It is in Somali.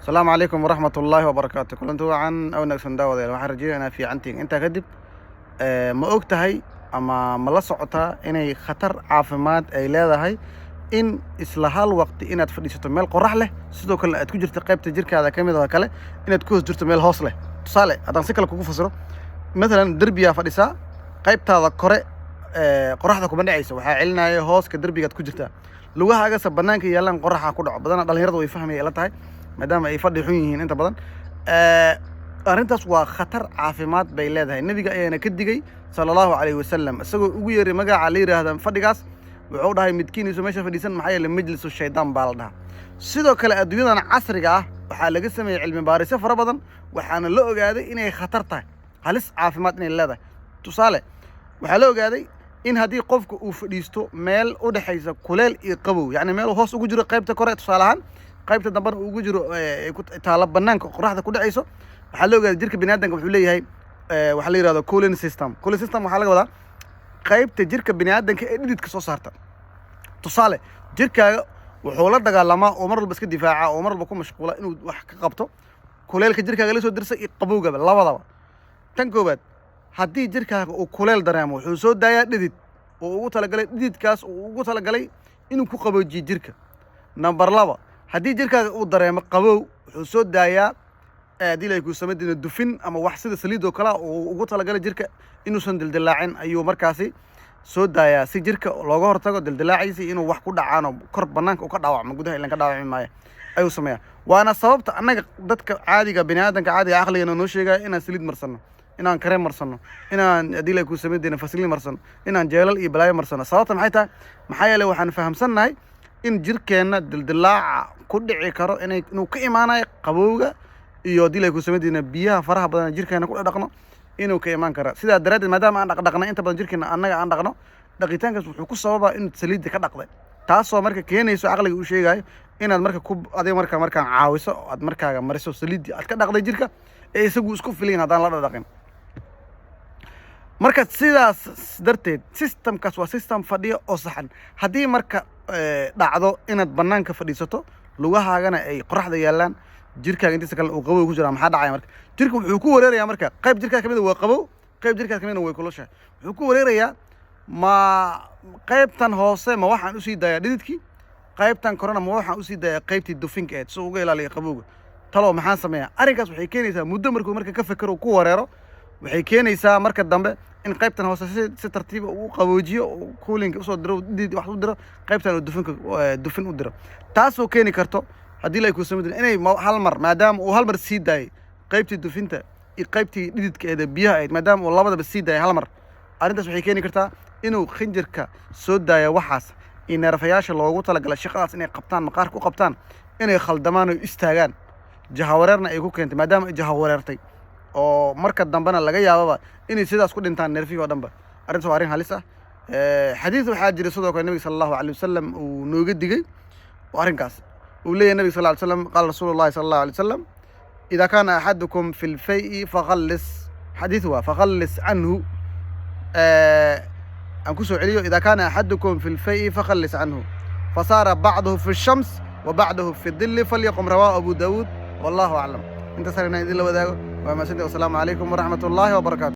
السلام عليكم ورحمة الله وبركاته. kulanti wacan oo wanaagsan daawadayaal. waxaan rajeynayaa fiicantiin intaa kadib ma og tahay ama ma la socotaa inay khatar caafimaad ay leedahay in isla hal waqti inaad fadhiisato meel qorax leh sidoo kale aad ku jirto qaybta jirkaada ka mid ah kale inaad ku hoos jirto meel hoos leh. tusaale haddaan si kale kugu fasiro, مثلا derbiyaa fadhisaa qaybtaada kore qoraxda kuma dhacayso, waxaa celinaya hooska derbigaad ku jirtaa, lugahaagasa bannaanka yaalaan qoraxa ku dhaco. badana dhalinyaradu way fahmaya ila tahay maadaama ay fadhi xun yihiin inta badan. arrintaas waa khatar caafimaad bay leedahay. nabiga ayaana ka digay sallallahu alayhi wasallam isagoo ugu yeeray magaca la yiraahdo fadhigaas, wuxuu dhahay midkiiniisu meesha fadhiisan maxaa yeelay majlisu shaydaan baa la dhahaa. sidoo kale adduunyadan casriga ah waxaa laga sameeyey cilmi baarisyo fara badan, waxaana la ogaaday inay khatar tahay, halis caafimaad inay leedahay. tusaale waxaa la ogaaday in haddii qofka uu fadhiisto meel u dhaxaysa kuleel iyo qabow, yacni meel hoos ugu jiro qaybta kore, tusaale ahaan qaybta dambana ugu jiro taala bannaanka qoraxda ku dhacayso, waxaa la ogaaday jirka bini'aadanka wuxuu leeyahay waxaa la yidhahdo cooling system. cooling system waxaa laga wadaa qaybta jirka bini'aadanka ee dhididka soo saarta. tusaale jirkaaga wuxuu la dagaalamaa oo mar walba iska difaaca oo mar walba ku mashquula inuu wax ka qabto kuleelka jirkaaga la soo dirsa iyo qabowgaba labadaba. tan koowaad, haddii jirkaaga uu kuleel dareemo wuxuu soo daayaa dhidid oo ugu talagalay dhididkaas uu ugu talagalay inuu ku qaboojiyo jirka. number laba, haddii jirkaaga uu dareemo qabow wuxuu soo daayaa dilay ku sameeyay dufin ama wax sida saliid oo kale oo ugu talagalay jirka inuusan dildilaacin ayuu markaasi soo daayaa si jirka looga hortago dildilaaciisa inuu wax ku dhacaan oo kor bannaanka u ka dhaawacmo, gudaha ilan ka dhaawacmi maayo ayuu sameeyaa. waana sababta annaga dadka caadiga bini'aadanka caadiga aqligeena noo sheegaya inaan saliid marsano, inaan kareem marsano, inaan dilay ku sameeyay fasliin marsano, inaan jeelal iyo balaayo marsano. sababta maxay tahay? maxaa yeelay waxaan fahamsannahay in jirkeena dildilaaca ku dhici karo inuu ka imaanayo qabowga iyo dilay ku sameeyay biyaha faraha badan jirkeena ku dhaqno inuu ka imaan kara. sidaa daraaddeed maadaama aan dhaqnay inta badan jirkeena annaga aan dhaqno, dhaqitaankaas wuxuu ku sababaa in saliidda ka dhaqday, taasoo marka keenayso caqliga uu sheegayo inaad marka adiga markaan caawiso aad markaaga mariso saliiddii aad ka dhaqday jirka ee isagu isku filayn haddaan la dhaqin. marka sidaas darteed systemkaas waa system fadhiyo oo saxan. haddii marka dhacdo inaad bannaanka fadhiisato lugahaagana ay qoraxda yaalaan jirkaaga intiisa kale uu qabow ku jira, maxaa dhacaya marka? jirka wuxuu ku wareerayaa marka qayb jirkaa kamid waa qabow, qayb jirkaa kamidna way kulushahay. wuxuu ku wareerayaa ma qaybtan hoose ma waxaan usii daayaa dhididkii, qaybtan korena ma waxaan usii daayaa qaybtii dufinka eed si uga ilaaliya qabowga. talo maxaan sameeyaa? arrinkaas waxay keenaysaa muddo markuu marka ka fekero ku wareero, waxay keenaysaa marka dambe in qaybtan hoose si tartiiba uu qaboojiyo oo cooling usoo diro dhidid wax u diro, qaybtan dufin u diro, taasoo keeni karto haddii la ku sameeyay inay hal mar maadaama uu hal mar sii daayay qaybtii dufinta iyo qaybtii dhididkeeda biyaha ahayd, maadaama uu labadaba sii daayay hal mar, arrintaas waxay keeni kartaa inuu khinjirka soo daaya waxaas in neerfayaasha loogu talagalay shaqadaas inay qabtaan maqaarka u qabtaan inay khaldamaan oo istaagaan, jahawareerna ay ku keentay maadaama ay jahawareertay oo marka dambena laga yaababa inay sidaas ku dhintaan neerfihii oo dhanba. arrintaas waa arrin halis ah. xadiis waxaa jira sidoo kale nabiga sallallahu alayhi wasallam uu nooga digay arrinkaas. وليه النبي صلى الله عليه وسلم قال رسول الله صلى الله عليه وسلم إذا كان أحدكم في الفيء فغلس حديثها فغلس عنه أنكسوا عليه إذا كان أحدكم في الفيء فغلس عنه فصار بعضه في الشمس وبعضه في الظل فليقم. رواه أبو داود والله أعلم. انت سرنا إذن الله وما سنتي والسلام عليكم ورحمة الله وبركاته.